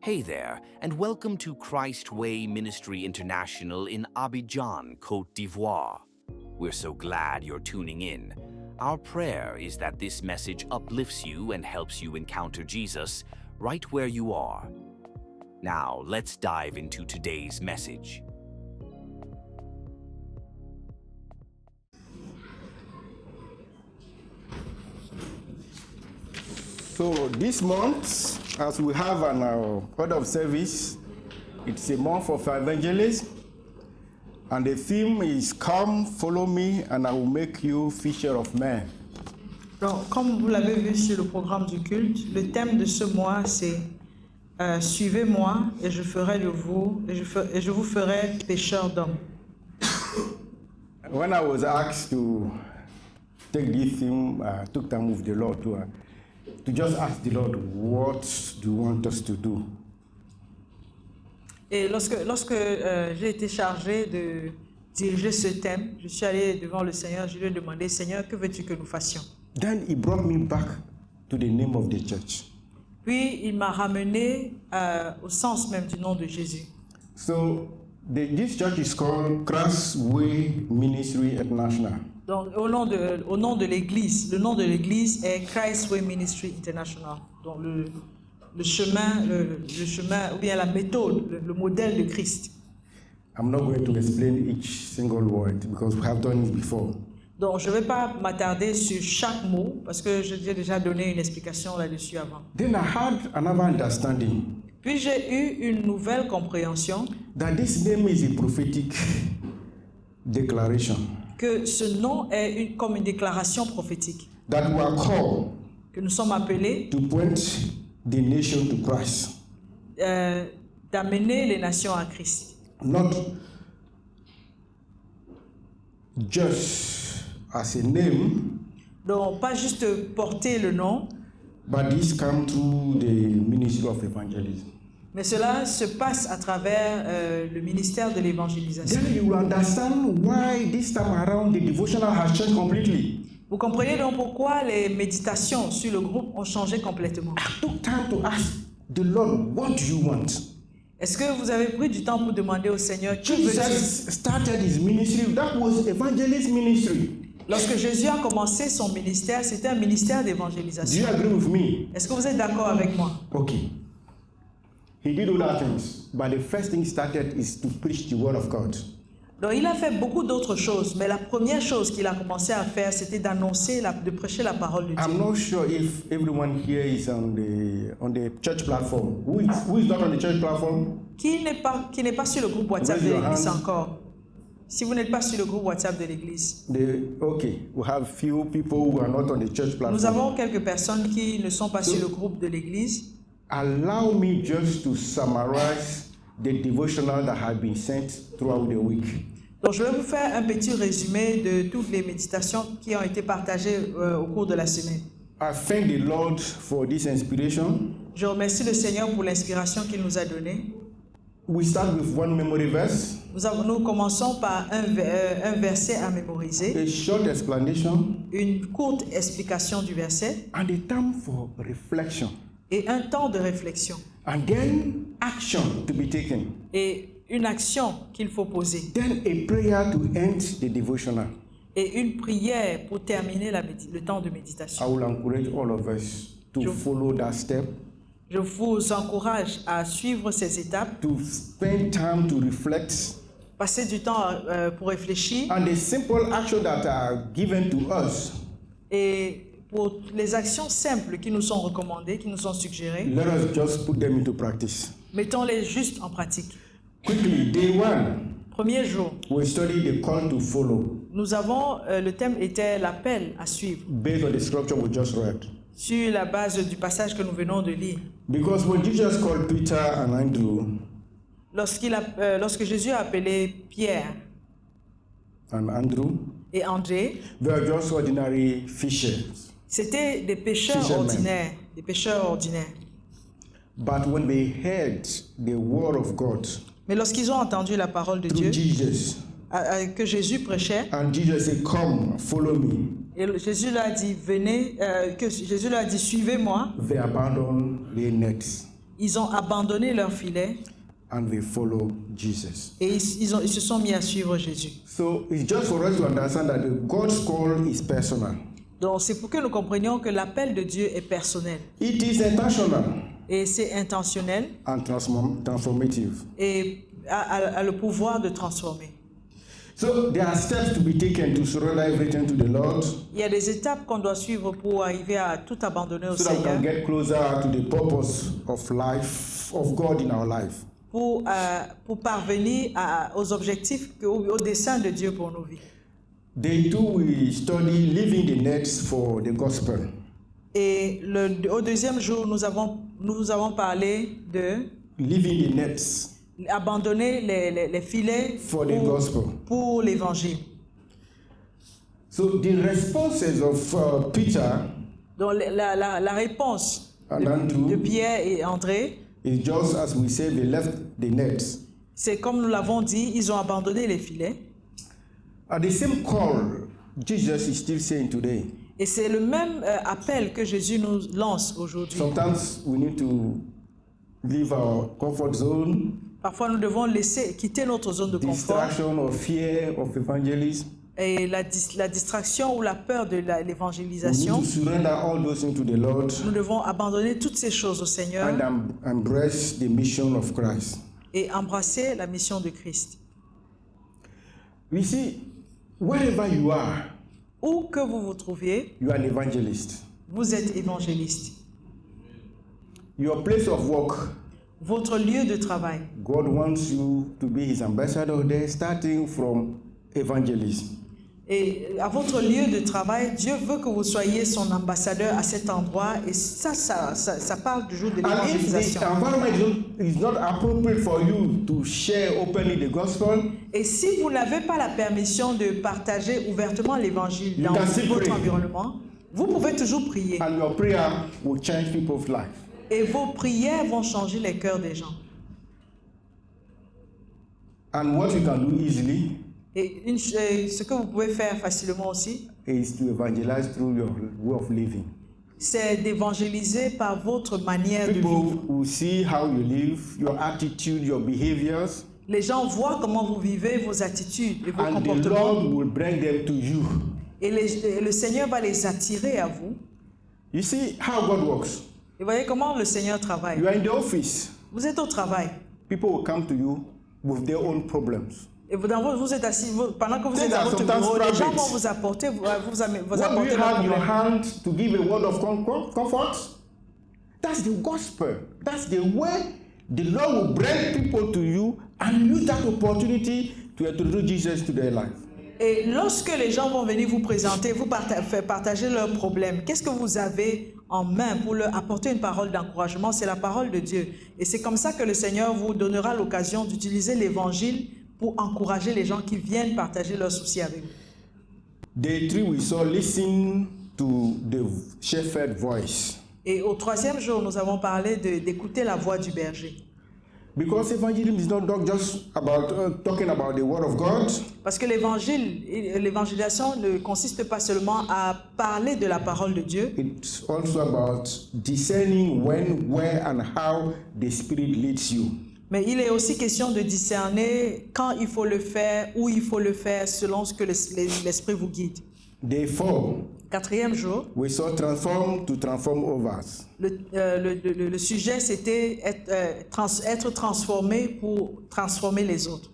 Hey there, and welcome to Christ Way Ministry International in Abidjan, Côte d'Ivoire. We're so glad you're tuning in. Our prayer is that this message uplifts you and helps you encounter Jesus right where you are. Now, let's dive into today's message. So this month, as we have an order of service, it's a month of evangelism, and the theme is "Come, follow me, and I will make you fisher of men." Donc, comme vous l'avez vu sur le programme du culte, le thème de ce mois c'est Suivez-moi et je ferai de vous et je vous ferai pêcheurs d'hommes. When I was asked to take this theme, I took time with the Lord to just ask the Lord, what do you want us to do? Et lorsque j'ai été chargé de diriger ce thème, je suis allé devant le Seigneur, je lui ai demandé, Seigneur, que veux-tu que nous fassions? Then he brought me back to the name of the church. Puis il m'a ramené au sens même du nom de Jésus. So this church is called Christ Way Ministry International. Donc au nom de l'église, le nom de l'église est Christ Way Ministry International. Donc le chemin ou bien la méthode, le modèle de Christ. I'm not going to explain each single word because we have done it before. Donc je ne vais pas m'attarder sur chaque mot parce que j'ai déjà donné une explication là-dessus avant. Then I had another understanding. Puis j'ai eu une nouvelle compréhension That this name is a prophetic declaration. que ce nom est comme une déclaration prophétique. That we are called Que nous sommes appelés to point the nation to Christ. D'amener les nations à Christ. Not just as a name, Donc pas juste porter le nom, but this comes through the ministry of evangelism. mais cela se passe à travers le ministère de l'évangélisation. Then you will understand why this time around the devotional has changed completely. Vous comprenez donc pourquoi les méditations sur le groupe ont changé complètement. I took time to ask the Lord, what do you want? Est-ce que vous avez pris du temps pour demander au Seigneur que veux-tu? Jesus started his ministry. That was evangelist ministry. Lorsque Jésus a commencé son ministère, c'était un ministère Do d'évangélisation. you agree with me? Est-ce que vous êtes d'accord avec moi? Okay. He did other things, but the first thing he started is to preach the word of God. Donc il a fait beaucoup d'autres choses, mais la première chose qu'il a commencé à faire, c'était d'annoncer, de prêcher la parole de Dieu. I'm not sure if everyone here is on the church platform. Who is not on the church platform? Qui n'est pas sur le groupe WhatsApp Raise de your l'église hands. encore? Si vous n'êtes pas sur le groupe WhatsApp de l'église. Okay, we have few people who are not on the church platform. Nous avons quelques personnes qui ne sont pas sur le groupe de l'église. Allow me just to summarize the devotional that have been sent throughout the week. Donc je vais vous faire un petit résumé de toutes les méditations qui ont été partagées au cours de la semaine. I thank the Lord for this inspiration. Je remercie le Seigneur pour l'inspiration qu'il nous a donnée. We start with one memory verse, Nous commençons par un verset à mémoriser, a short explanation, une courte explication du verset and a time for reflection, et un temps de réflexion and then action to be taken, et une action qu'il faut poser then a prayer to end the devotional. et une prière pour terminer le temps de méditation. I will encourage all of us to follow that step, Je vous encourage à suivre ces étapes, to spend time to reflect, passer du temps pour réfléchir and the simple actions that are given to us, et pour les actions simples qui nous sont recommandées, qui nous sont suggérées, let us just put them into practice. mettons-les juste en pratique. Quickly, day one, Premier jour, we study the call to follow, nous avons, le thème était l'appel à suivre, based on the scripture we just read. sur la base du passage que nous venons de lire. Because when Jesus called Peter and Andrew Lorsque Jésus a appelé Pierre et André, they are just ordinary fishers. c'était des pêcheurs Fishermen. ordinaires. But when they heard the word of God Mais lorsqu'ils ont entendu la parole de through Dieu, Jesus, que Jésus prêchait, and Jesus said, "Come, follow me," et Jésus leur a dit, suivez-moi, they abandoned their nets ils ont abandonné leur filet and they follow Jesus. et ils se sont mis à suivre Jésus. So it's just for us to understand that God's call is personal. Donc c'est pour que nous comprenions que l'appel de Dieu est personnel. It is intentional Et c'est intentionnel and transformative. et a le pouvoir de transformer. So there are steps to be taken to surrender everything to the Lord Il y a des étapes qu'on doit suivre pour arriver à tout abandonner au so that we Seigneur, can get closer to the purpose of life, of God in our life. pour parvenir aux objectifs, au dessein de Dieu pour nos vies. Day 2, we study leaving the nets for the gospel. Et au deuxième jour, nous avons parlé de Leaving the nets abandonner les filets for the gospel. pour l'évangile. So the responses of Peter Donc la réponse and Andrew de Pierre et André, is just as we say they left the nets. c'est comme nous l'avons dit, ils ont abandonné les filets. At the same call, Jesus is still saying today. Et c'est le même appel que Jésus nous lance aujourd'hui. Sometimes we need to leave our comfort zone, Parfois, nous devons quitter notre zone de confort distraction or fear of evangelism. et la distraction ou la peur de We need l'évangélisation. to surrender all those things to the Lord Nous devons abandonner toutes ces choses au Seigneur and embrace the mission of Christ. et embrasser la mission de Christ. We see, wherever you are, Où que vous vous trouviez, you are an evangelist. vous êtes évangéliste. Your place of work, Votre lieu de travail, God wants you to be His ambassador there, starting from evangelism. et à votre lieu de travail, Dieu veut que vous soyez son ambassadeur à cet endroit, et ça parle toujours de And if l'évangélisation. the environment is not appropriate for you to share openly the gospel, Et si vous n'avez pas la permission de partager ouvertement l'évangile You dans can still votre pray. environnement, vous pouvez toujours prier. and your prayer will change people's life. Et vos prières vont changer les cœurs des gens. And what you can do easily Et ce que vous pouvez faire facilement aussi, is to evangelize through your way of living. c'est d'évangéliser par votre manière de People vivre. will see how you live, your attitude, your behaviors, Les gens voient comment vous vivez, vos attitudes et vos and the comportements. Lord will bring them to you. Et le Seigneur va les attirer à vous. You see how God works. Et voyez comment le Seigneur travaille. You are in the office. Vous êtes au travail. People will come to you with their own problems. Et vous êtes assis, pendant que vous Things êtes à are votre sometimes bureau, les gens private. vont vous apporter, vous What do apporter you leurs have in your problèmes. hand to give a word of comfort? That's the gospel. That's the way the Lord will bring people to you and use that opportunity to introduce Jesus to their life. Et lorsque les gens vont venir vous présenter, vous faire partager leurs problèmes, qu'est-ce que vous avez en main pour leur apporter une parole d'encouragement? C'est la parole de Dieu. Et c'est comme ça que le Seigneur vous donnera l'occasion d'utiliser l'évangile pour encourager les gens qui viennent partager leurs soucis avec vous. Day 3, we saw listen to the shepherd voice. Et au troisième jour, nous avons parlé d'écouter la voix du berger. Because evangelism is not just about talking about the word of God. Parce que l'évangélisation ne consiste pas seulement à parler de la parole de Dieu, It's also about discerning when, where, and how the Spirit leads you. mais il est aussi question de discerner quand il faut le faire, où il faut le faire, selon ce que l'Esprit vous guide. Day 4, Quatrième jour, we saw transform to transform others. le sujet c'était être transformé pour transformer les autres.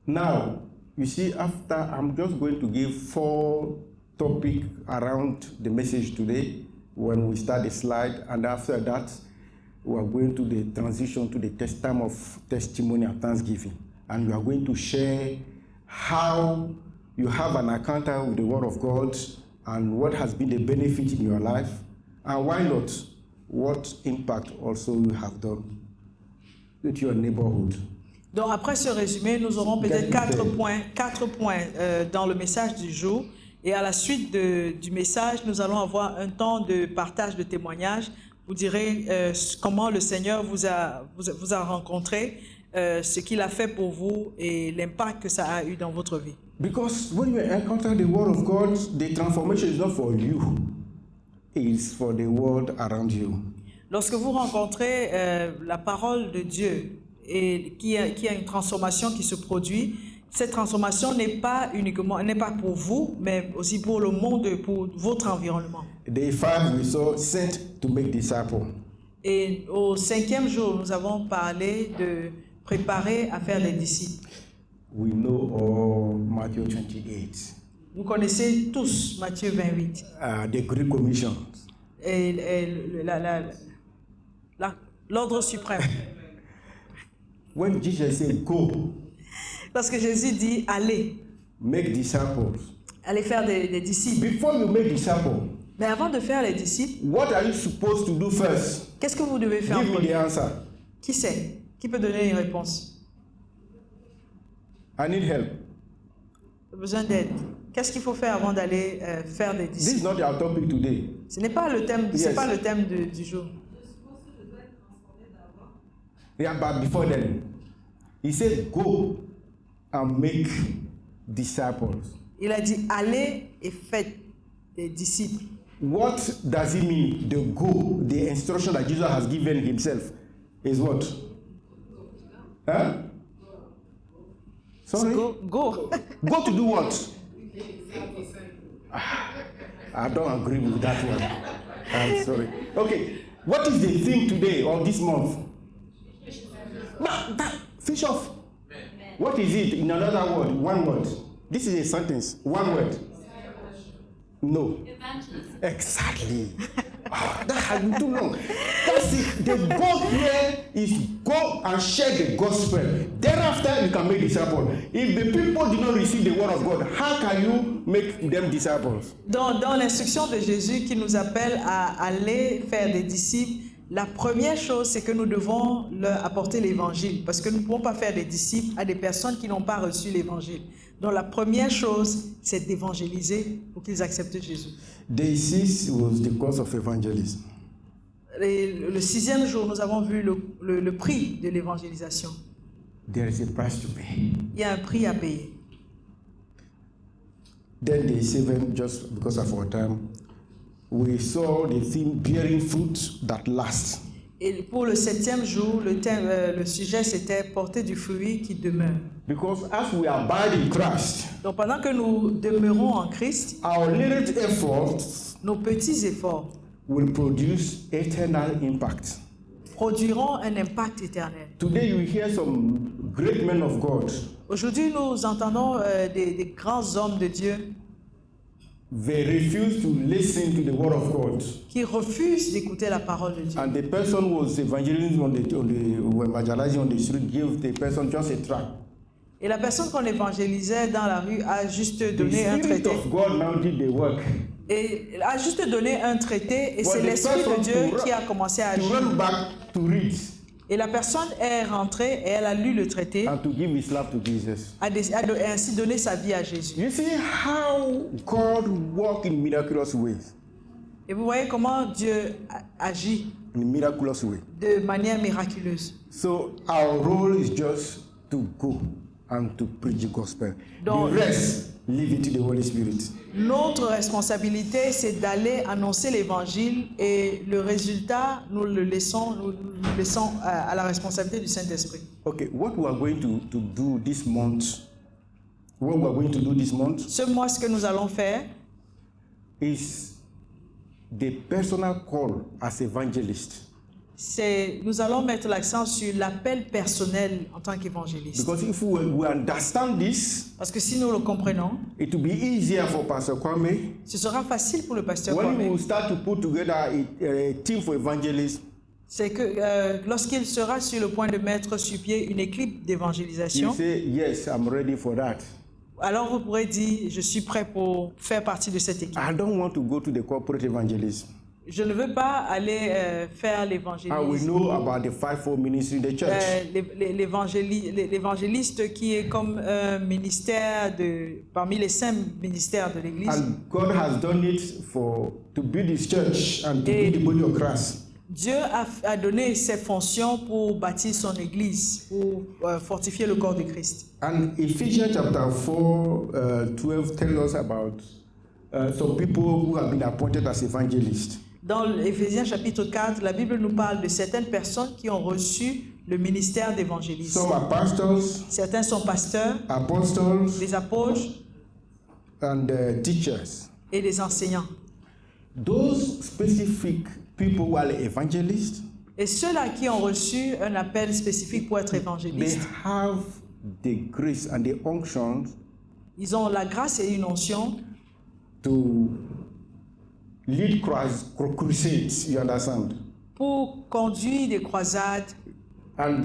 Now, you see, after I'm just going to give 4 topics around the message today when we start the slide, and after that, we are going to the transition to the time of testimony and thanksgiving. And we are going to share how you have an encounter with the Word of God and what has been the benefit in your life, and why not, what impact also you have done with your neighborhood. Donc après ce résumé, nous aurons peut-être quatre points dans le message du jour. Et à la suite du message, nous allons avoir un temps de partage de témoignages. Vous direz comment le Seigneur vous a rencontré, ce qu'il a fait pour vous et l'impact que ça a eu dans votre vie. Because when you encounter the Word of God, the transformation is not for you. It's for the world around you. Lorsque vous rencontrez la parole de Dieu et qui a une transformation qui se produit, cette transformation n'est pas pour vous, mais aussi pour le monde, pour votre environnement. Day 5, we saw sent to make disciples. Et au 5e jour, nous avons parlé de préparer à faire des disciples. We know all Matthew 28. Vous connaissez tous Matthieu 28. The Great Commission. Et l'ordre suprême. When Jesus said, go, Lorsque Jésus dit allez, make disciples. allez faire des disciples. Before you make disciples, Mais avant de faire les disciples, what are you supposed to do first? qu'est-ce que vous devez faire en Give me the premier? answer. Qui sait? Qui peut donner une réponse? I need help. J'ai besoin d'aide. Qu'est-ce qu'il faut faire avant d'aller faire des This is disciples? not our topic today. Ce n'est pas le thème, Yes. c'est pas le thème du jour. Yeah, but before then, he said, go and make disciples. Il a dit allez et faites des disciples. What does it mean? The go, the instruction that Jesus has given himself is what? Huh? Sorry? Go, go. Go to do what? I don't agree with that one. I'm sorry. Okay, what is the theme today or this month? Fish off. What is it in another word? One word. This is a sentence. One word. No. Evangelism. Exactly. That has been too long. That's it. The goal here is go and share the gospel. Thereafter, you can make disciples. If the people do not receive the word of God, how can you make them disciples? Dans l'instruction de Jésus qui nous appelle à aller faire des disciples, la première chose, c'est que nous devons leur apporter l'évangile, parce que nous ne pouvons pas faire des disciples à des personnes qui n'ont pas reçu l'évangile. Donc la première chose, c'est d'évangéliser pour qu'ils acceptent Jésus. Day 6 was the course of evangelism. Et le 6e jour, nous avons vu le prix de l'évangélisation. There is a price to pay. Il y a un prix à payer. Then day 7, just because of our time, we saw the theme bearing fruit that lasts. Et pour le 7e jour, le sujet, c'était porter du fruit qui demeure. Because as we abide in Christ, Donc pendant que nous demeurons en Christ, our little efforts nos petits efforts will produce eternal impact. produiront un impact éternel. Today you hear some great men of God. Aujourd'hui, nous entendons des grands hommes de Dieu They refuse to listen to the word of God. qui refusent d'écouter la parole de Dieu. And the person who was evangelizing on the street gave the person just a tract. Et la personne qu'on évangélisait dans la rue a juste donné un The Spirit traité. of God now did the work. Et a juste donné un traité et For c'est the l'Esprit person de Dieu to qui a commencé à to agir. run back to read Et la personne est rentrée et elle a lu le traité and to give his life to Jesus. et ainsi donné sa vie à Jésus. You see how God works in miraculous ways. Et vous voyez comment Dieu agit In a miraculous way. de manière miraculeuse. So our role is just to go and to preach the gospel. Donc- The rest, leave it to the Holy Spirit. Notre responsabilité, c'est d'aller annoncer l'évangile et le résultat, nous le laissons à la responsabilité du Saint-Esprit. Okay, what we are going to do this month, Ce mois, ce que nous allons faire, is the personal call as evangelist. nous allons mettre l'accent sur l'appel personnel en tant qu'évangéliste. Because if we understand this, Parce que si nous le comprenons, it will be easier for Pastor Kwame ce sera facile pour le pasteur when we Kwame. will start to put together a team for evangelism. C'est que lorsqu'il sera sur le point de mettre sur pied une équipe You d'évangélisation, say, yes, I'm ready for that. alors vous pourrez dire, je suis prêt pour faire partie de cette équipe. I don't want to go to the corporate evangelism. Je ne veux pas aller faire And we l'évangélisme. know about the fivefold ministry in the church. L'évangéliste qui est comme un ministère parmi les 5 ministères de l'Église. And God has done it to build his church and to build the body of Christ. Dieu a donné ses fonctions pour bâtir son Église, pour fortifier le corps de Christ. And Ephesians chapter 4, 12 tells us about some people who have been appointed as evangelists. Dans Éphésiens chapitre 4, la Bible nous parle de certaines personnes qui ont reçu le ministère d'évangélisme. Some are pastors, Certains sont pasteurs, apostles, des apôtres and teachers. et des enseignants. Those specific people who are evangelists, Et ceux-là qui ont reçu un appel spécifique pour être they évangélistes, have the grace and the unction ils ont la grâce et une onction to lead crusades, you understand, pour conduire des croisades and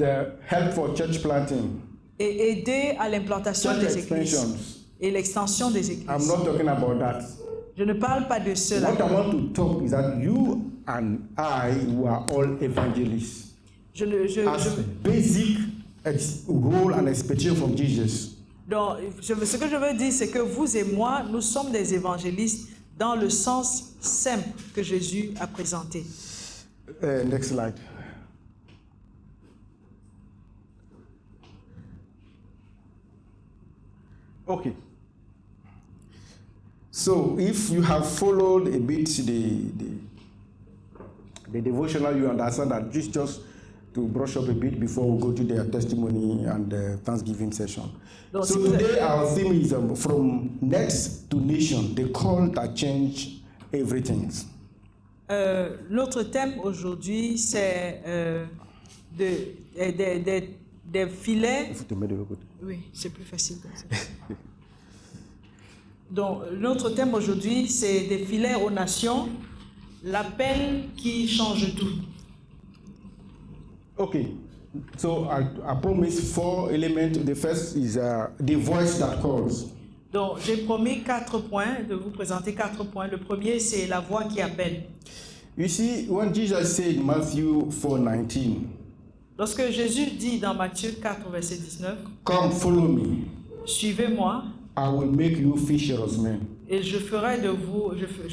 help for church planting, et aider à l'implantation church des églises expansions. et l'extension des I'm églises. not talking about that. Je ne parle pas de cela. What I want to talk is that you and I, we are all evangelists. As basic role and expectation from Jesus. Donc, ce que je veux dire, c'est que vous et moi, nous sommes des évangélistes dans le sens simple que Jésus a présenté. Next slide. Okay. So, if you have followed a bit the devotional, you understand that just to brush up a bit before we go to their testimony and the Thanksgiving session. Donc, So si vous êtes- today our theme is from next to nation, the call that changed everything. Notre thème aujourd'hui, c'est des filets. Il faut te mettre de l'autre côté. Oui, c'est plus facile comme ça. Donc, notre thème aujourd'hui, c'est des filets aux nations, l'appel qui change tout. Okay, so I promise 4 elements. The first is the voice that calls. Donc, j'ai promis 4 points, de vous présenter 4 points. Le premier, c'est la voix qui appelle. You see, when Jesus said in Matthew 4:19, Lorsque Jésus dit dans Matthieu 4, verset 19, "Come, follow me, « Suivez-moi, I will make you fishers of men." et je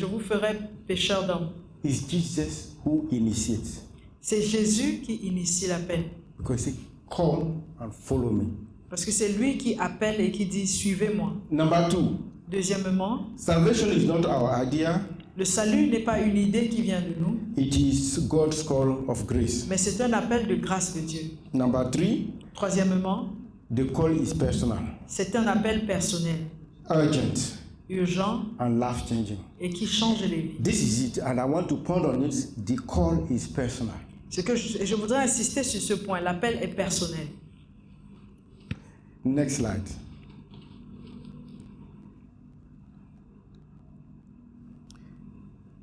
vous ferai pécheurs d'hommes. » It's Jesus who initiates. C'est Jésus qui initie l'appel. Because he said, "Come and follow me." Parce que c'est lui qui appelle et qui dit « Suivez-moi ». Number 2, Deuxièmement, salvation is not our idea. le salut n'est pas une idée qui vient de nous, It is God's call of grace. mais c'est un appel de grâce de Dieu. Number 3, Troisièmement, the call is personal, c'est un appel personnel, urgent, urgent and life-changing. et qui change les vies. This is it, and I want to point on it. The call is personal. Je voudrais insister sur ce point, l'appel est personnel. Next slide.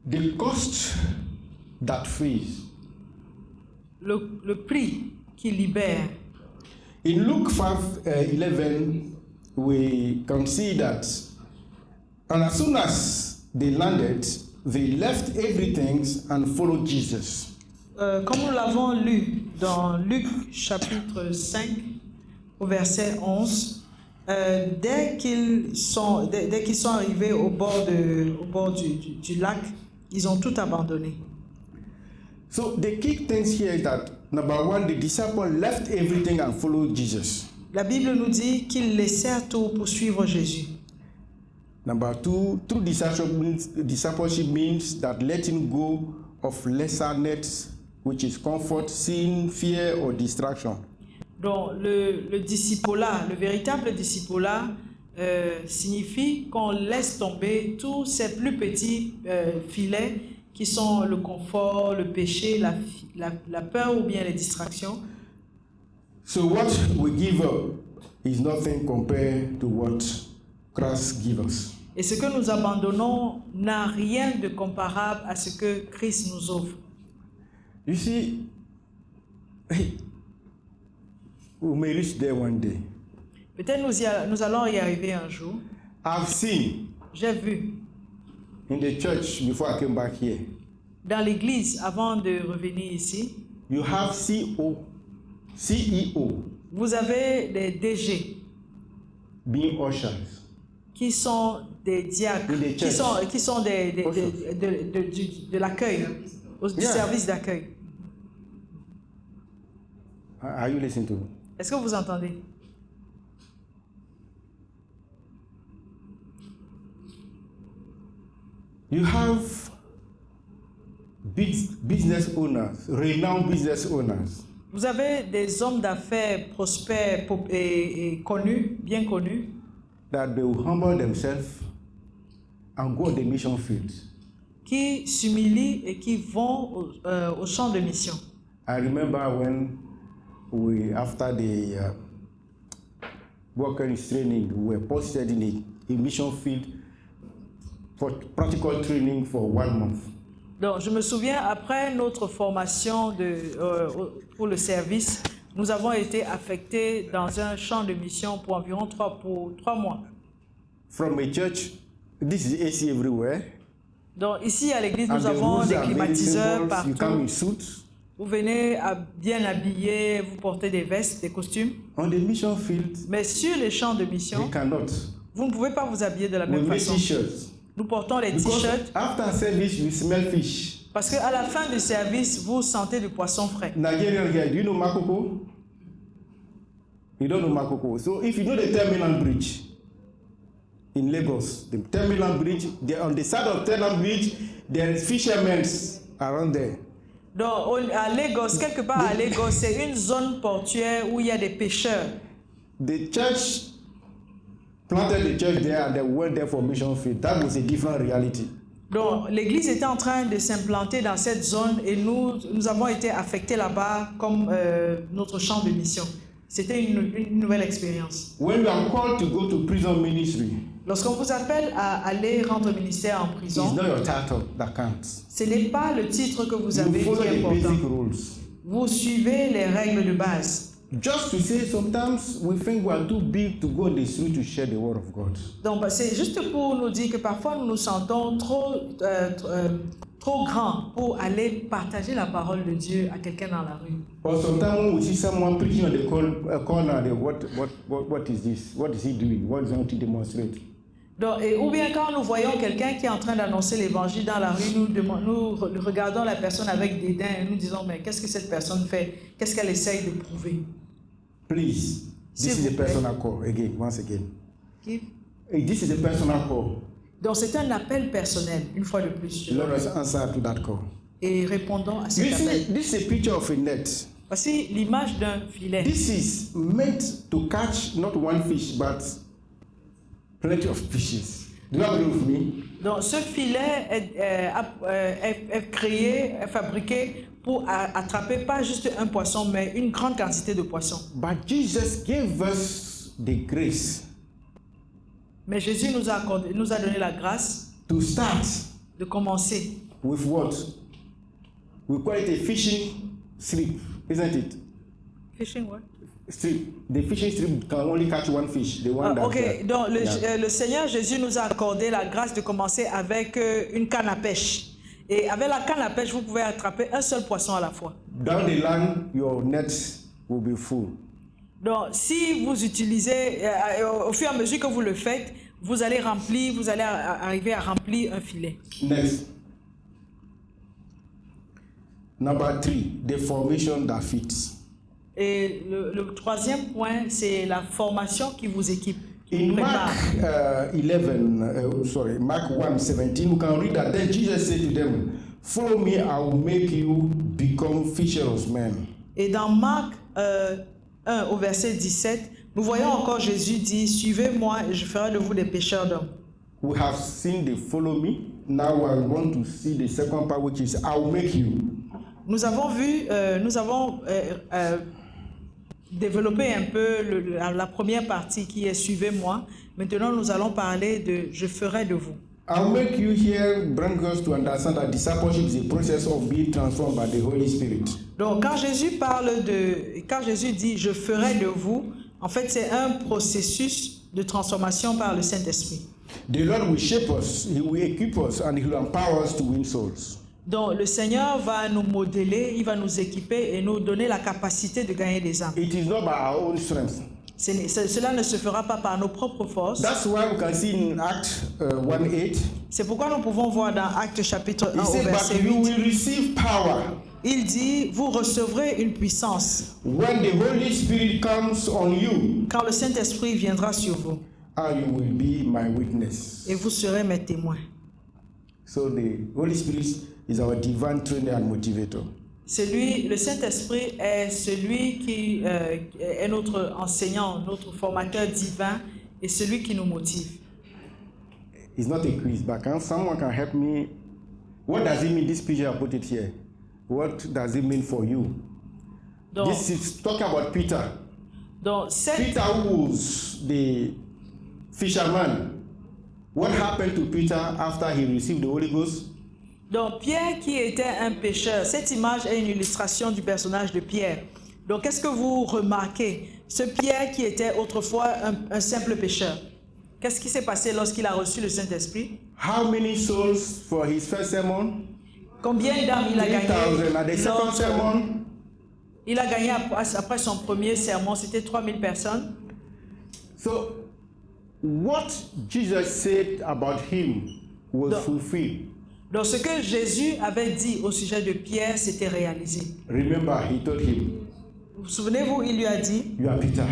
The cost that frees. Le prix qui libère. In Luke 5:11, we can see that, and as soon as they landed, they left everything and followed Jesus. Comme nous l'avons lu dans Luc chapitre 5 au verset 11, dès qu'ils sont arrivés au bord du lac, ils ont tout abandonné. So the key things here is that, number one, the disciples left everything and followed Jesus. La Bible nous dit qu'ils laissèrent tout pour suivre Jésus. Number two, true discipleship means that letting go of lesser nets, which is comfort, sin, fear, or distraction. Donc le discipolat, le véritable discipolat signifie qu'on laisse tomber tous ces plus petits filets qui sont le confort, le péché, la peur ou bien les distractions. So what we give up is nothing compared to what Christ gives us. Et ce que nous abandonnons n'a rien de comparable à ce que Christ nous offre. You see, we may reach there one day. Peut-être nous allons y arriver un jour. I've seen J'ai vu in the church before I came back here, dans l'église, avant de revenir ici, you have CEO vous avez des DG being ushers. qui sont des diacres, In the qui church. sont de l'accueil, du Yeah. service d'accueil. Are you listening to me? Est-ce que vous entendez? You have business owners, renowned business owners, Vous avez des hommes d'affaires prospères et connus, bien connus, that they will humble themselves and go on the mission field. qui s'humilient et qui vont au champ de mission. I remember when after the workers training, we were posted in a mission field for practical training for 1 month. Donc, je me souviens, après notre formation pour le service, nous avons été affectés dans un champ de mission pour environ 3 mois. From a church, this is AC everywhere. Donc, ici à l'église, And nous the avons rules des are very climatiseurs simple. You come partout. in suits. Vous venez bien habillés, vous portez des vestes, des costumes. On the mission field, Mais sur les champs de mission, they cannot. vous ne pouvez pas vous habiller de la We même wear façon. t-shirts. Nous portons les Because t-shirts after service, you smell fish. parce qu'à la fin du service, vous sentez du poisson frais. Nigerian guy, do you know Makoko? You don't know Makoko. So if you know the Terminal Bridge in Lagos, the Terminal Bridge, on the side of Terminal Bridge, there is fishermen around there. Donc, à Lagos, quelque part à Lagos, c'est une zone portuaire où il y a des pêcheurs. The church planted the church there and they went there for mission field. That was a different reality. Donc, l'église était en train de s'implanter dans cette zone et nous avons été affectés là-bas comme notre champ de mission. C'était une nouvelle expérience. When you are called to go to prison ministry, Lorsqu'on vous appelle à aller rendre ministère en it's prison, not your title that counts. ce n'est pas le titre que vous You avez follow qui est the important. basic rules. Vous suivez les règles de base. Just to say, sometimes we think we are too big to go on the street to share the word of God. Donc, c'est juste pour nous dire que parfois nous nous sentons trop grands pour aller partager la parole de Dieu à quelqu'un dans la rue. Or sometimes when we see someone preaching on the corner, what is this? What is he doing? What is he going to demonstrate? Donc, ou bien quand nous voyons quelqu'un qui est en train d'annoncer l'évangile dans la rue, nous regardons la personne avec dédain et nous disons, mais qu'est-ce que cette personne fait? Qu'est-ce qu'elle essaye de prouver? Please, this is a personal call again, once again. This is a personal call. Donc c'est un appel personnel, une fois de plus. Let us answer to that call. Et répondons à You cet see, appel. this is a picture of a net. Voici l'image d'un filet. This is meant to catch not one fish, but plenty of fishes. Do you agree with me? Donc ce filet est créé, est fabriqué pour attraper pas juste un poisson, mais une grande quantité de poissons. But Jesus gave us the grace Mais Jésus nous a donné la grâce to start de commencer. with what? We call it a fishing strip, isn't it? Fishing what? Strip. The fishing strip can only catch one fish. The one that. Ok, donc yeah. le Seigneur Jésus nous a accordé la grâce de commencer avec une canne à pêche. Et avec la canne à pêche, vous pouvez attraper un seul poisson à la fois. Down the line, your nets will be full. Donc, si vous utilisez, au fur et à mesure que vous le faites, vous allez arriver à remplir un filet. Next. Number 3, the formation that fits. Et le troisième point, c'est la formation qui vous équipe. In Mark 1:17, we can read that then Jesus said to them, "Follow me, I will make you become fishers of men." Et dans Marc 1 au verset 17, nous voyons encore Jésus dit, suivez-moi et je ferai de vous des pêcheurs d'hommes. We have seen the follow me. Now I want to see the second part, which is I will make you. Nous avons vu, développé un peu la première partie qui est suivez-moi. Maintenant, nous allons parler de je ferai de vous. I'll make you here bring us to understand that discipleship is a process of being transformed by the Holy Spirit. Donc, quand Jésus dit je ferai de vous, en fait, c'est un processus de transformation par le Saint-Esprit. The Lord will shape us, He will equip us, and He will empower us to win souls. Donc, le Seigneur va nous modeler, il va nous équiper et nous donner la capacité de gagner des âmes. It is not by our own strength. Cela ne se fera pas par nos propres forces. That's why we can see in Acts 1:8. C'est pourquoi nous pouvons voir dans Actes chapitre 1 He au said, verset "But you 8. will receive power Il dit, vous recevrez une puissance when the Holy Spirit comes on you, quand le Saint-Esprit viendra sur vous and you will be my witness." et vous serez mes témoins. So the Holy Spirit is our divine trainer and motivator. Le Saint-Esprit est celui qui est notre enseignant, notre formateur divin et celui qui nous motive. It's not a quiz, but someone can help me? What does it mean, this picture I put it here? What does it mean for you? Donc, This is talking about Peter. donc Peter was the fisherman. What happened to Peter after he received the Holy Ghost? donc Pierre qui était un pécheur, cette image est une illustration du personnage de Pierre. Donc qu'est-ce que vous remarquez? Ce Pierre qui était autrefois un simple pécheur, qu'est-ce qui s'est passé lorsqu'il a reçu le Saint-Esprit? How many souls for his first sermon? Combien d'âmes il a 3,000. At the second gagné? sermon, Il a gagné après son premier sermon, c'était 3000 personnes. so what Jesus said about him was Donc- fulfilled. Donc ce que Jésus avait dit au sujet de Pierre, s'était réalisé. Remember, he told him, Vous souvenez-vous, il lui a dit, "You are Peter,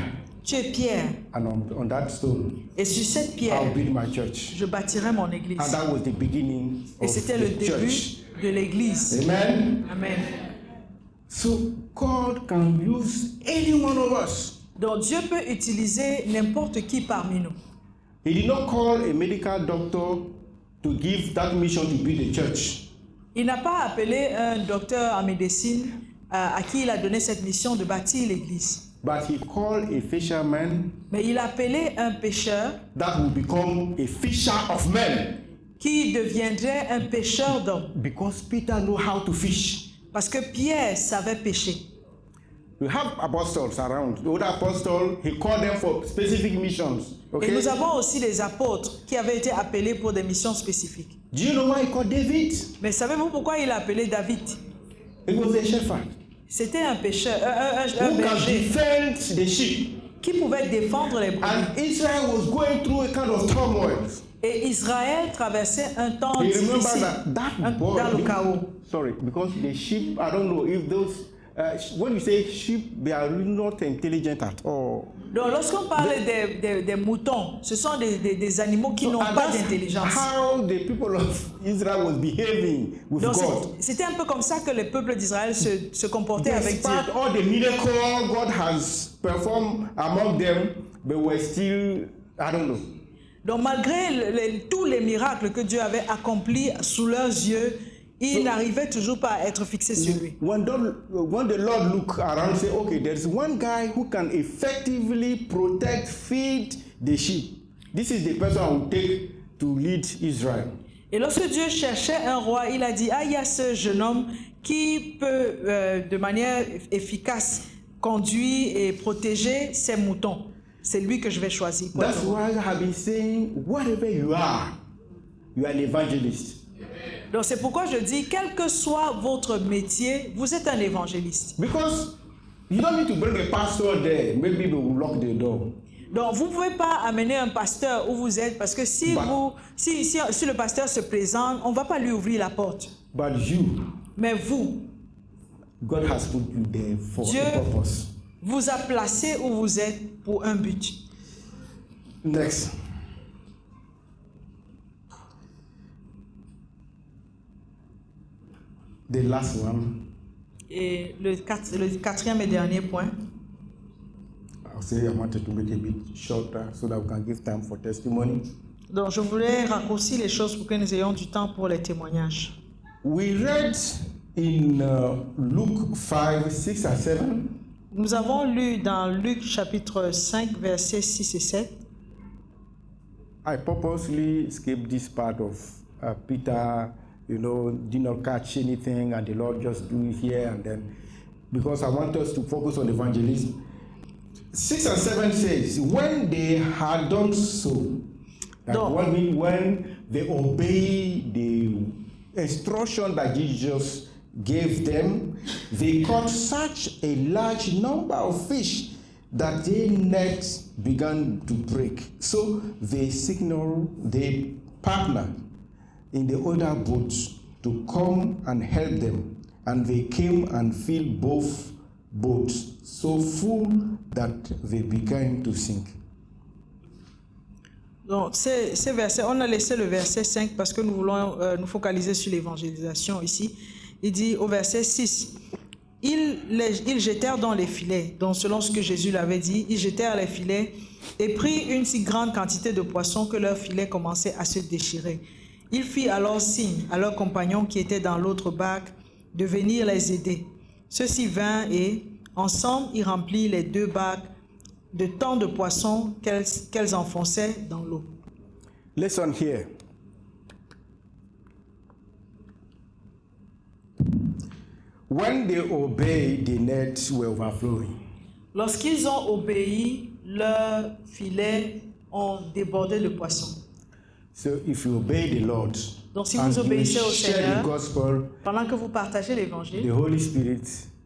tu es Pierre, and on that stone, et sur cette pierre, I'll build my church." je bâtirai mon église. And that was the beginning Et of c'était le the début church. de l'église. Amen. Amen. So God can use any one of us. Donc Dieu peut utiliser n'importe qui parmi nous. He did not call a medical doctor to give that mission to build a church. Il n'a pas appelé un docteur en médecine à qui il a donné cette mission de bâtir l'église. But he called a fisherman Mais il a appelé un pêcheur that will become a fisher of men. qui deviendrait un pêcheur d'hommes. Because Peter knew how to fish. Parce que Pierre savait pêcher. We have apostles around. The other apostle, he called them for specific missions. Et Okay? nous avons aussi des apôtres qui avaient été appelés pour des missions spécifiques. Do you know why he called David? Mais savez-vous pourquoi il a appelé David? He was a shepherd C'était un pêcheur, un who can berger defend the sheep. qui pouvait défendre les brebis. And Israel was going through a kind of turmoil. Et Israël traversait un temps You remember difficile, that boy? dans le chaos. Sorry, because the sheep, I don't know if those, when you say sheep, they are really not intelligent at all. Donc lorsqu'on parle des moutons, ce sont des animaux qui n'ont And pas that's d'intelligence. how the people of Israel was behaving with Donc God. c'était un peu comme ça que le peuple d'Israël se comportait avec Dieu. Despite all the miracles God has performed among them, they were still, I don't know. Donc malgré tous les miracles que Dieu avait accomplis sous leurs yeux, ils n'arrivaient toujours pas à être fixés sur lui. When the Lord look around, say, okay, there's one guy who can effectively protect, feed the sheep. This is the person I will take to lead Israel. Et lorsque Dieu cherchait un roi, il a dit, ah, il y a ce jeune homme qui peut de manière efficace conduire et protéger ses moutons. C'est lui que je vais choisir. Pour That's être roi. why I have been saying, whatever you are an evangelist. Donc c'est pourquoi je dis, quel que soit votre métier, vous êtes un évangéliste. Because you don't need to bring a pastor there. Maybe they will lock the door. Donc vous ne pouvez pas amener un pasteur où vous êtes, parce que si le pasteur se présente, on ne va pas lui ouvrir la porte. But you, Mais vous, God has put you there for Dieu a purpose. vous a placé où vous êtes pour un but. Next. The last one. Et le quatrième et dernier point. I'll say I wanted to make it a bit shorter so that we can give time for testimony. Donc je voulais raccourcir les choses pour que nous ayons du temps pour les témoignages. We read in Luke 5, 6 and 7. Nous avons lu dans Luc chapitre 5, versets 6 et 7. I purposely skipped this part of Peter, did not catch anything, and the Lord just do it here and then, because I want us to focus on evangelism. 6 and 7 says, when they had done so, when they obeyed the instruction that Jesus gave them, they caught such a large number of fish that their nets began to break. So they partnered in the other boats to come and help them. And they came and filled both boats so full that they began to sink. Donc, ces versets, on a laissé le verset 5 parce que nous voulons nous focaliser sur l'évangélisation ici. Il dit au verset 6, ils jetèrent dans les filets. Donc, selon ce que Jésus l'avait dit, ils jetèrent les filets et prirent une si grande quantité de poissons que leurs filets commençaient à se déchirer. Il fit alors signe à leurs compagnons qui étaient dans l'autre barque de venir les aider. Ceux-ci vinrent et, ensemble, ils remplirent les 2 barques de tant de poissons qu'elles enfonçaient dans l'eau. Listen here. When they obeyed, the nets were overflowing. Lorsqu'ils ont obéi, leurs filets ont débordé de poissons. So if you obey the Lord Donc si and vous you obéissez au share the Seigneur, gospel, pendant que vous partagez the l'évangile, Holy Spirit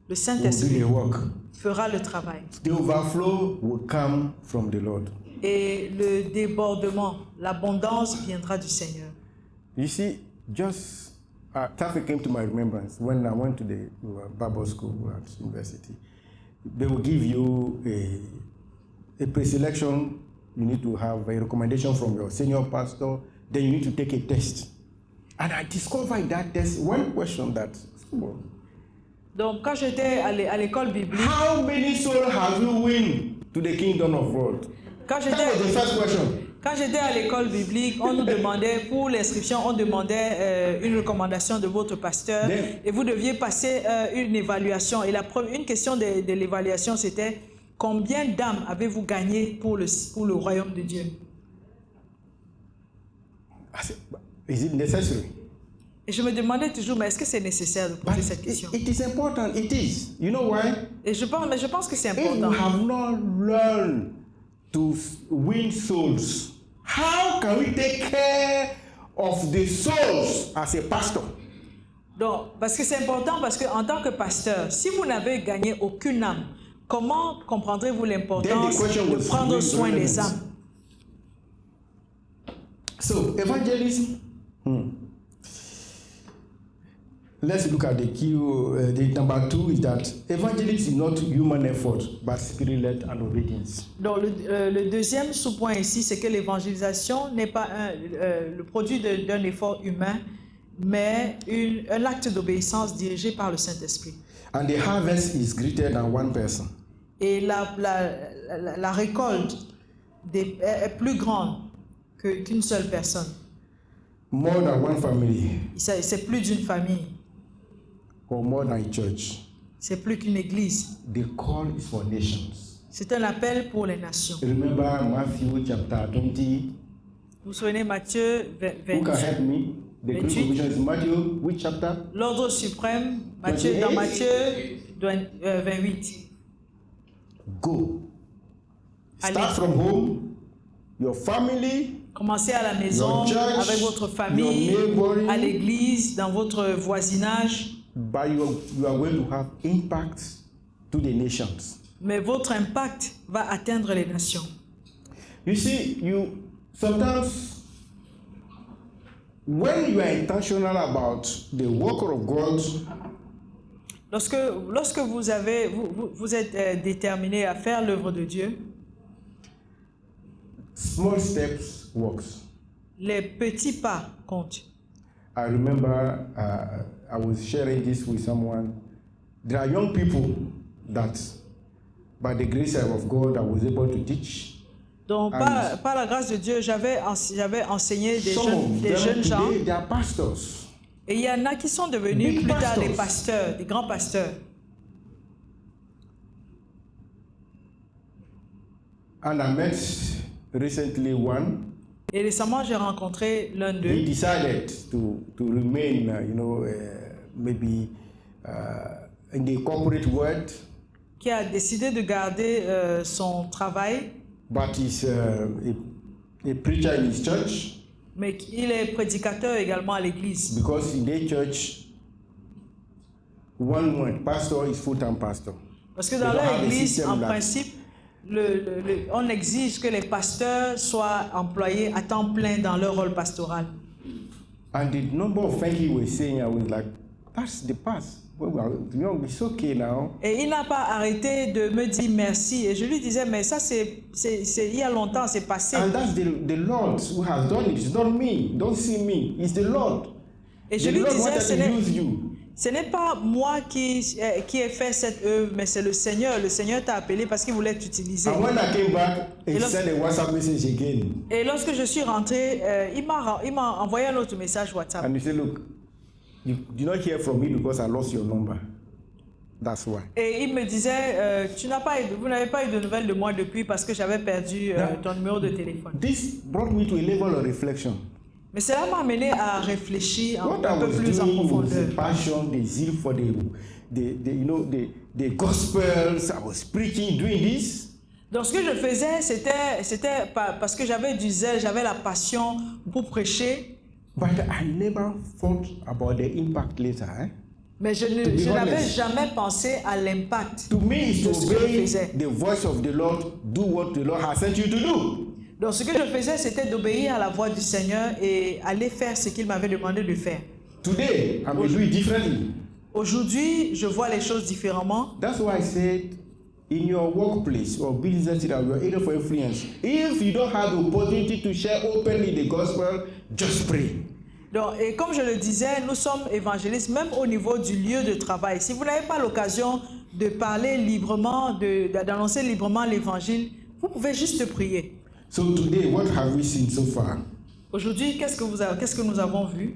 le will do Saint-Esprit the work. fera le travail. The overflow will come from the Lord. Et le débordement, l'abondance viendra du Seigneur. You see, just Taffy came to my remembrance when I went to the Bible school at university. They will give you a pre-selection. You need to have a recommendation from your senior pastor. Then you need to take a test. And I discovered that there's one question that, Donc quand j'étais à l'école biblique, how many souls have you win to the kingdom of God? quand That was the first question. j'étais à l'école biblique, on nous demandait, pour l'inscription, on demandait une recommandation de votre pasteur et vous deviez passer une évaluation. Et une question de l'évaluation, c'était combien d'âmes avez-vous gagné pour le royaume de Dieu? I said, is it necessary? Et je me demandais toujours, mais est-ce que c'est nécessaire de poser cette question? It is important. It is. You know why? Et je pense que c'est If you important. have not learned to win souls, how can we take care of the souls as a pastor? Donc, parce que c'est important, parce qu'en tant que pasteur, si vous n'avez gagné aucune âme, comment comprendrez-vous l'importance de prendre soin des âmes? So, evangelism. Let's look at the key. The number 2 is that evangelism is not human effort, but spirit-led and obedience. Donc, le deuxième sous-point ici, c'est que l'évangélisation n'est pas le produit d'un effort humain, mais un acte d'obéissance dirigé par le Saint-Esprit. And the harvest is greater than one person. Et la récolte est plus grande qu'une seule personne. More than one family. C'est plus d'une famille. Or more than a church. C'est plus qu'une église. The call is for nations. C'est un appel pour les nations. Remember Matthew chapter 20. Vous vous souvenez Matthieu Who can help me? The Greek provision is Matthew, which chapter? L'ordre suprême, dans Matthieu 28. Go. Allez. Start from home, your family. Commencez à la maison, Church, avec votre famille, your neighboring. à l'église, dans votre voisinage. But you are going to have impact to the nations. Mais votre impact va atteindre les nations. You see, sometimes when you are intentional about the work of God, Lorsque vous êtes déterminé à faire l'œuvre de Dieu, small steps works. les petits pas comptent. I remember I was sharing this with someone. There are young people that, by the grace of God, I was able to teach. Donc, par la grâce de Dieu, j'avais enseigné des jeunes gens. Today, they are pastors. Et il y en a qui sont devenus Big plus tard des pastors. pasteurs, des grands pasteurs. And I met recently one. Et récemment, j'ai rencontré l'un He d'eux decided to remain, maybe in the corporate world, qui a décidé de garder son travail, but he's a preacher in his church. mais il est prédicateur également à l'église. Because in their church, one pastor is full-time pastor. Parce que dans leur église, en principe, on exige que les pasteurs soient employés à temps plein dans leur rôle pastoral. And the number of things he was saying, I was like, that's the past. It's okay now. Et il n'a pas arrêté de me dire merci. Et je lui disais, mais ça, c'est il y a longtemps, c'est passé. And that's the Lord who has done it. It's not me. Don't see me. It's the Lord. Et je The lui Lord disais, wanted to use you. ce n'est pas moi qui ai fait cette œuvre, mais c'est le Seigneur. Le Seigneur t'a appelé parce qu'il voulait t'utiliser. And when I came back, he Et sent a WhatsApp message again. Et lorsque je suis rentré, il m'a envoyé un autre message WhatsApp. And he said, look, you do not hear from me because I lost your number. That's why. Et il me disait, vous n'avez pas eu de nouvelles de moi depuis parce que j'avais perdu ton numéro de téléphone. This brought me to a level of reflection. Mais cela m'a amené à réfléchir What un I peu was plus en doing was profondeur. the passion, the zeal for the gospels. I was preaching, doing this. Donc ce que je faisais, c'était parce que j'avais du zèle, j'avais la passion pour prêcher. But I never thought about the impact later. Mais je n'avais jamais pensé à l'impact To me, it's de to ce que je obey faisais. the voice of the Lord, do what the Lord has sent you to do. Donc ce que je faisais, c'était d'obéir à la voix du Seigneur et aller faire ce qu'il m'avait demandé de faire. Today, I'm going to do it differently. Aujourd'hui, je vois les choses différemment. That's why I said, in your workplace or business that you are area for influence, if you don't have the opportunity to share openly the gospel, just pray. Donc, et comme je le disais, nous sommes évangélistes, même au niveau du lieu de travail. Si vous n'avez pas l'occasion de parler librement, d'annoncer librement l'évangile, vous pouvez juste prier. So today, what have we seen so far? Aujourd'hui, qu'est-ce que nous avons vu?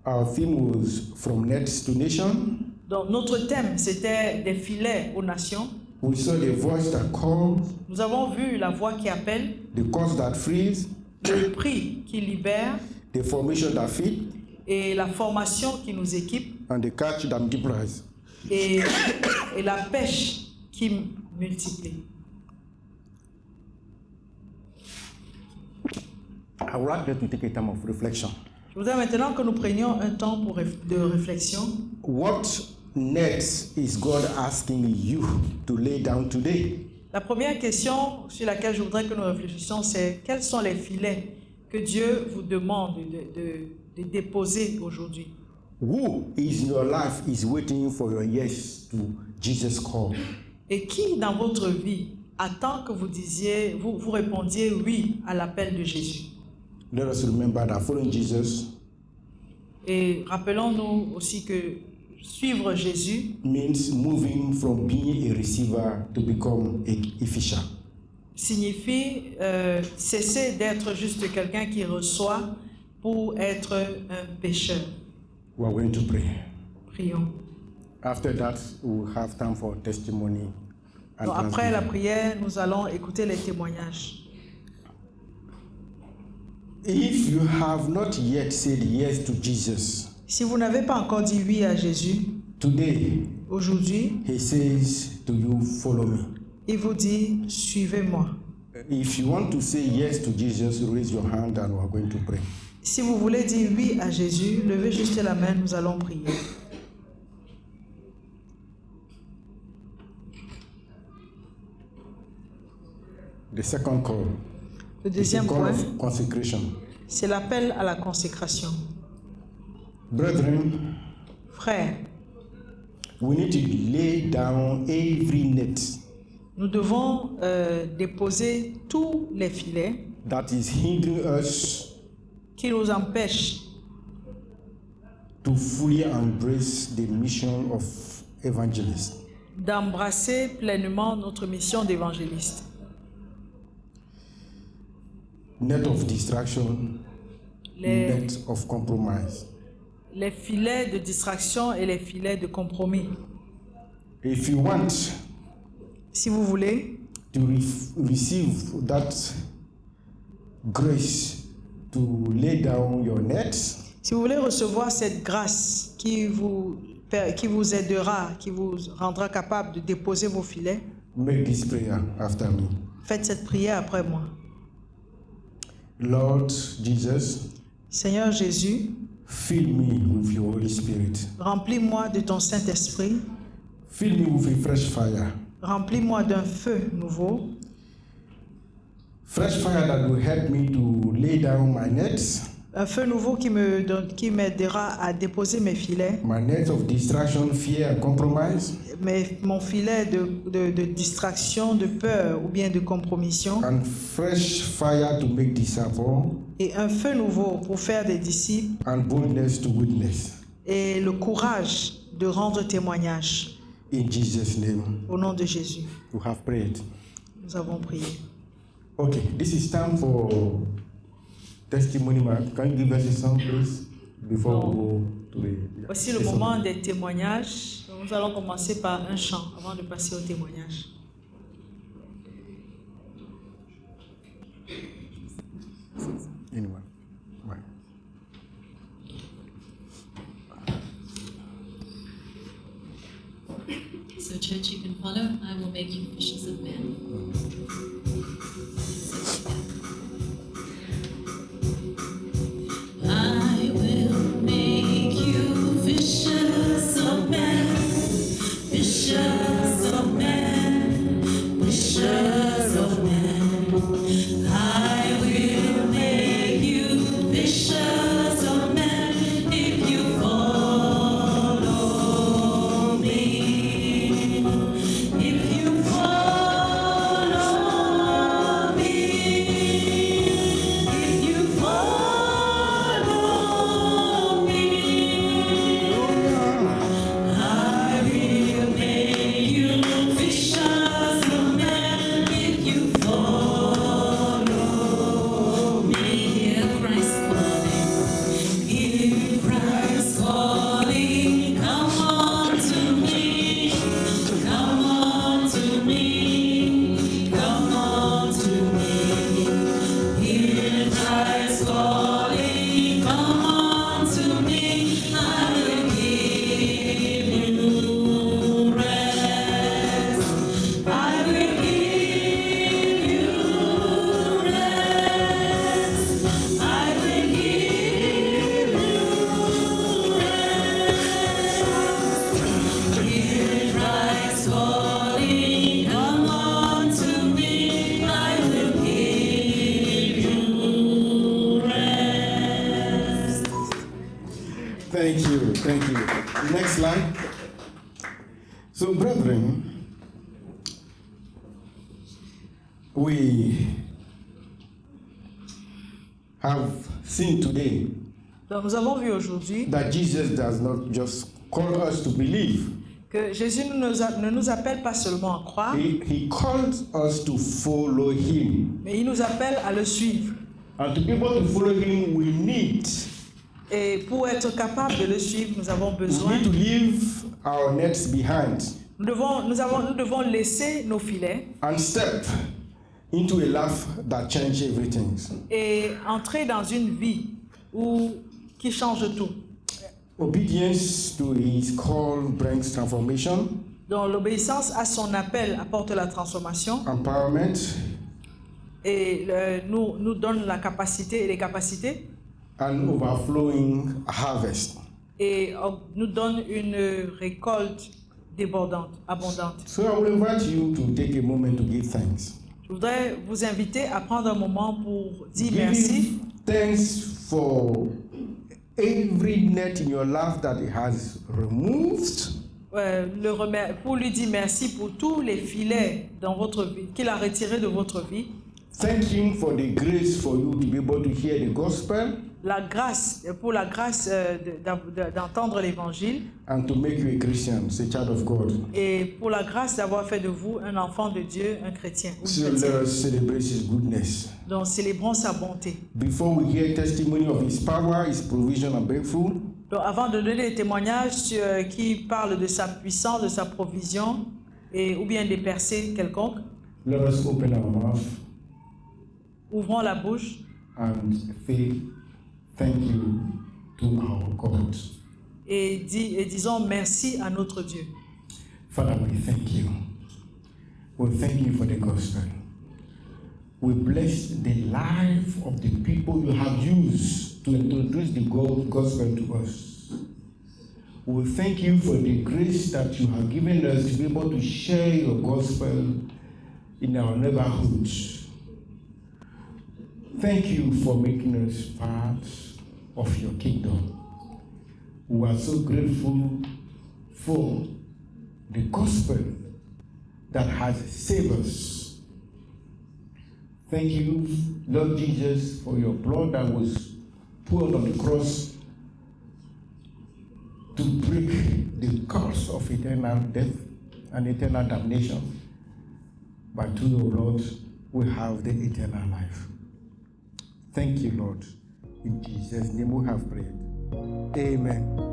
Our theme was from nets to nation. Donc, notre thème, c'était des filets aux nations. We saw the voice that calls, Nous avons vu la voix qui appelle, the cause that frees, le prix qui libère the formation that feeds, et la formation qui nous équipe and the catch that multiplies. et la pêche qui multiplie. I would like us to take a time of reflection. Je voudrais maintenant que nous prenions un temps de réflexion. What nets is God asking you to lay down today? La première question sur laquelle je voudrais que nous réfléchissions, c'est quels sont les filets que Dieu vous demande de déposer aujourd'hui? Who is in your life is waiting for your yes to Jesus' call? Et qui dans votre vie attend que vous répondiez oui à l'appel de Jésus? Let us remember that following Jesus Et rappelons-nous aussi que suivre Jésus means moving from being a receiver to become a fisher. signifie cesser d'être juste quelqu'un qui reçoit pour être un pécheur. We are going to pray. Prions. After that, we will have time for testimony. And Donc, après la thanksgiving. prière, nous allons écouter les témoignages. If you have not yet said yes to Jesus, Si vous n'avez pas encore dit oui à Jésus, today aujourd'hui, he says to you, follow me. il vous dit, suivez-moi. If you want to say yes to Jesus, raise your hand and we are going to pray. Si vous voulez dire oui à Jésus, levez juste la main, nous allons prier. The second call Le is a deuxième call point, of consecration. c'est l'appel à la consécration. Brethren, Frères, we need to lay down every net nous devons déposer tous les filets that is hindering us qui nous empêchent to fully embrace the mission of evangelist. d'embrasser pleinement notre mission d'évangéliste. Net of distraction, net of compromise. Les filets de distraction et les filets de compromis. If you want Si vous voulez to receive that grace to lay down your nets, Si vous voulez recevoir cette grâce qui vous aidera, qui vous rendra capable de déposer vos filets, make this prayer after me. faites cette prière après moi. Lord Jesus, Seigneur Jésus, fill me with your Holy Spirit. remplis-moi de ton Saint-Esprit, Fill me with a fresh fire. remplis-moi d'un feu nouveau, Fresh fire that will help me to lay down my nets Un feu nouveau qui m'aidera à déposer mes filets, my net of distraction, fear, and compromise, mon filet de distraction, de peur ou bien de compromission, and fresh fire to make disciples, et un feu nouveau pour faire des disciples, and boldness to witness. et le courage de rendre témoignage. In Jesus' name, Au nom de Jésus, we have prayed. nous avons prié. Okay, this is time for testimony. Mark. Can you give us a song, please, before we go to the... Voici le moment des témoignages. Nous allons commencer par un chant avant de passer au témoignage. Anyone? Right. So, church, you can follow. I will make you fishers of men. I will make you fishers of men, fishers of men, fishers of men. I will make you fishers of men if you follow me. If you follow me, if you follow me, I will make you fishers of men. If you follow me, hear Christ calling. Hear Christ calling. Come on to me. Come on to me. Come on to me. Hear Christ calling. Come on to me. I will give you rest. I will give you rest. I will give you rest. Hear Christ calling, come on to me, I will give you rest. Thank you, thank you. Next slide. So, brethren, we have seen today Donc nous avons vu aujourd'hui that Jesus does not just call us to believe. que Jésus ne nous appelle pas seulement à croire, He calls us to follow him. mais il nous appelle à le suivre. And to be able to follow him, we need Et pour être capable de le suivre, nous avons besoin, to leave our nets behind nous devons laisser nos filets and step into a life that changes everything. et entrer dans une vie qui change tout. Obedience to his call brings transformation, Donc l'obéissance à son appel apporte la transformation empowerment, et nous donne la capacité et les capacités and overflowing harvest. et nous donne une récolte débordante, abondante. So I will invite you to take a moment to give thanks. Je voudrais vous inviter à prendre un moment pour dire merci. Give thanks for every net in your life that he has removed, Pour lui dire merci pour tous les filets dans votre vie qu'il a retirés de votre vie. thank him for the grace for you to be able to hear the gospel Pour la grâce d'entendre l'évangile and to make you a Christian, a child of God. et pour la grâce d'avoir fait de vous un enfant de Dieu, un chrétien. Ou une So chrétienne. let us celebrate his goodness. Donc célébrons sa bonté. Before we hear testimony of his power, his provision and breakthrough, Donc avant de donner des témoignages qui parlent de sa puissance, de sa provision ou bien des percées quelconques, let us open our mouth ouvrons la bouche and say thank you to our God. et disons merci à notre Dieu. Father, we thank you. We thank you for the gospel. We bless the life of the people you have used to introduce the gospel to us. We thank you for the grace that you have given us to be able to share your gospel in our neighborhoods. Thank you for making us part of your kingdom. We are so grateful for the gospel that has saved us. Thank you, Lord Jesus, for your blood that was poured on the cross to break the curse of eternal death and eternal damnation. But through your Lord, we have the eternal life. Thank you, Lord. In Jesus' name we have prayed. Amen.